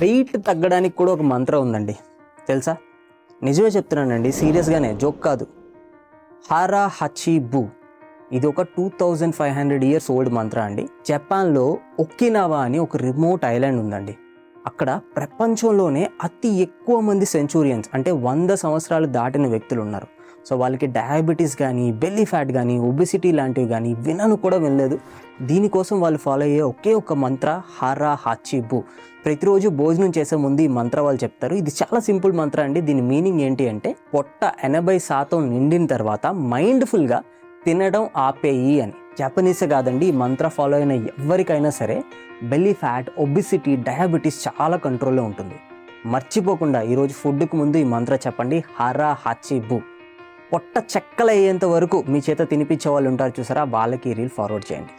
Wait తగ్గడానికి కూడా ఒక మంత్రం ఉందండి, తెలుసా? నిజమే చెప్తున్నానండి, సీరియస్గానే, జోక్ కాదు. హారా హచి బు, ఇది ఒక 2500 ఇయర్స్ ఓల్డ్ మంత్ర అండి. జపాన్లో ఒకినావా అని ఒక రిమోట్ ఐలాండ్ ఉందండి. అక్కడ ప్రపంచంలోనే అతి ఎక్కువ మంది సెంచూరియన్స్, అంటే 100 సంవత్సరాలు దాటిన వ్యక్తులు ఉన్నారు. సో వాళ్ళకి డయాబెటీస్ కానీ, బెల్లీ ఫ్యాట్ కానీ, ఒబిసిటీ లాంటివి కానీ వినను కూడా వినలేదు. దీనికోసం వాళ్ళు ఫాలో అయ్యే ఒకే ఒక మంత్ర హారా హాచి బు. ప్రతిరోజు భోజనం చేసే ముందు ఈ మంత్ర వాళ్ళు చెప్తారు. ఇది చాలా సింపుల్ మంత్ర అండి. దీని మీనింగ్ ఏంటి అంటే, పొట్ట 80% నిండిన తర్వాత మైండ్ఫుల్గా తినడం ఆపేయి అని. జపనీసే కాదండి, ఈ మంత్ర ఫాలో అయిన ఎవరికైనా సరే బెల్లీ ఫ్యాట్, ఒబిసిటీ, డయాబెటీస్ చాలా కంట్రోల్లో ఉంటుంది. మర్చిపోకుండా ఈరోజు ఫుడ్కి ముందు ఈ మంత్ర చెప్పండి, హారా హాచి బు. పొట్ట చెక్కలయ్యేంత వరకు మీ చేత తినిపించే వాళ్ళు ఉంటారు చూసారా, వాళ్ళకి ఈ రీల్ ఫార్వర్డ్ చేయండి.